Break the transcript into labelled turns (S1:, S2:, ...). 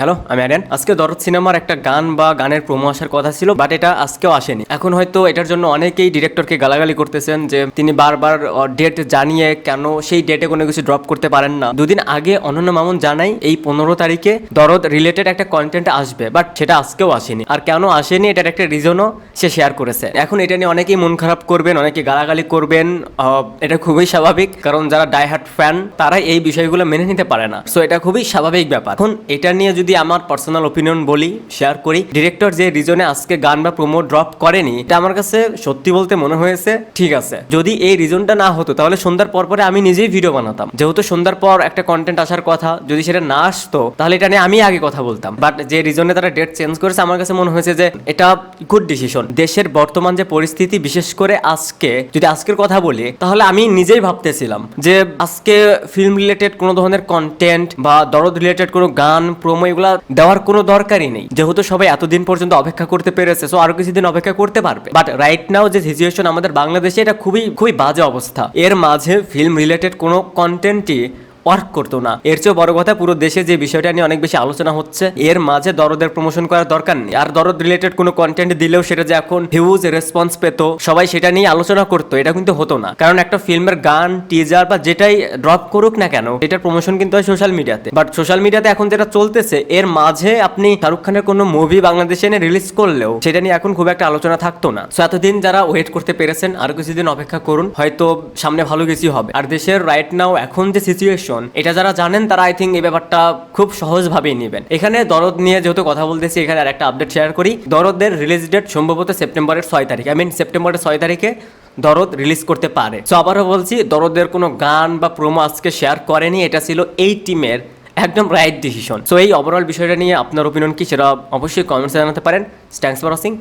S1: Hello, আমি আরিয়ান। আজকে দরদ সিনেমার একটা গান বা গানের প্রোমো আসার কথা ছিল, বাট এটা আজকেও আসেনি। এখন হয়তো এটার জন্য অনেকেই ডিরেক্টরকে গালাগালি করতেছেন যে তিনি বারবার ডেট জানিয়ে কেন সেই ডেটে কোনো কিছু ড্রপ করতে পারেন না। দুদিন আগে অনন্য মামুন জানাই এই 15 তারিখে দরদ রিলেটেড একটা কন্টেন্ট আসবে, বাট সেটা আজকেও আসেনি। আর কেন আসেনি এটার একটা রিজনও সে শেয়ার করেছে। এখন এটা নিয়ে অনেকেই মন খারাপ করবেন, অনেকে গালাগালি করবেন। এটা খুবই স্বাভাবিক, কারণ যারা ডাইহার্ট ফ্যান তারা এই বিষয়গুলো মেনে নিতে পারে না। সো এটা খুবই স্বাভাবিক ব্যাপার। এখন এটা নিয়ে যদি আমার পার্সোনাল ওপিনিয়ন বলি, শেয়ার করি, ডিরেক্টর যে রিজনে আজকে গান বা প্রোমো ড্রপ করেনি, এটা আমার কাছে সত্যি বলতে মনে হয়েছে ঠিক আছে। যদি এই রিজনটা না হতো তাহলে সন্ধ্যার পর পরে আমি নিজেই ভিডিও বানাতাম। যেহেতু সন্ধ্যার পর একটা কন্টেন্ট আসার কথা, যদি সেটা না আসতো তাহলে এটা নিয়ে আমি আগে কথা বলতাম। বাট যে রিজনে তারা ডেট চেঞ্জ করেছে, আমার কাছে মনে হয়েছে যে এটা গুড ডিসিশন। দেশের বর্তমান যে পরিস্থিতি, বিশেষ করে আজকে যদি আজকের কথা বলি, তাহলে আমি নিজেই ভাবতেছিলাম যে আজকে ফিল্ম রিলেটেড কোনো ধরনের কন্টেন্ট বা দরদ রিলেটেড কোনো গান প্রোমো এগুলা দেওয়ার কোনো দরকারই নেই। যেহেতু সবাই এতদিন পর্যন্ত অপেক্ষা করতে পেরেছে, সো আরো কিছুদিন অপেক্ষা করতে পারবে। বাট রাইট নাও যে সিচুয়েশন আমাদের বাংলাদেশে, এটা খুবই খুবই বাজে অবস্থা। এর মাঝে ফিল্ম রিলেটেড কোনো কন্টেন্টই ওয়ার্ক করতো না। এর চেয়ে বড় কথা, পুরো দেশে যে বিষয়টা নিয়ে অনেক বেশি আলোচনা হচ্ছে, এর মাঝে দরদের প্রমোশন করার দরকার নেই। আর দরদ রিলেটেড কোনো কন্টেন্ট দিলেও সেটা যে এখন হিউজ রেসপন্স পেতো, সবাই সেটা নিয়ে আলোচনা করতো, এটা কিন্তু হতো না। কারণ একটা ফিল্মের গান, টিজার বা যেটাই ড্রপ করুক না কেন, এটার প্রমোশন কিন্তু হয় সোশ্যাল মিডিয়াতে। বাট সোশ্যাল মিডিয়াতে এখন যেটা চলতেছে, এর মাঝে আপনি শাহরুখ খানের কোনো মুভি বাংলাদেশে এনে রিলিজ করলেও সেটা নিয়ে এখন খুব একটা আলোচনা থাকতো না। সো এতদিন যারা ওয়েট করতে পেরেছেন, আরো কিছুদিন অপেক্ষা করুন, হয়তো সামনে ভালো কিছু হবে। আর দেশের রাইট নাও এখন যে সিচুয়েশন, এটা যারা জানেন তারা আই থিঙ্ক এই ব্যাপারটা খুব সহজভাবেই নেবেন। এখানে দরদ নিয়ে যেহেতু কথা বলতেছি, এখানে আর একটা আপডেট শেয়ার করি। দরদের রিলিজ ডেট সম্ভবত সেপ্টেম্বরের 6 তারিখ, সেপ্টেম্বরের 6 তারিখে দরদ রিলিজ করতে পারে। সো আবারও বলছি, দরদের কোনো গান বা প্রোমো আজকে শেয়ার করেনি, এটা ছিল এই টিমের একদম রাইট ডিসিশন। সো এই ওভারঅল বিষয়টা নিয়ে আপনার ওপিনিয়ন কি, সেটা অবশ্যই কমেন্টসে জানাতে পারেন। Thanks for watching.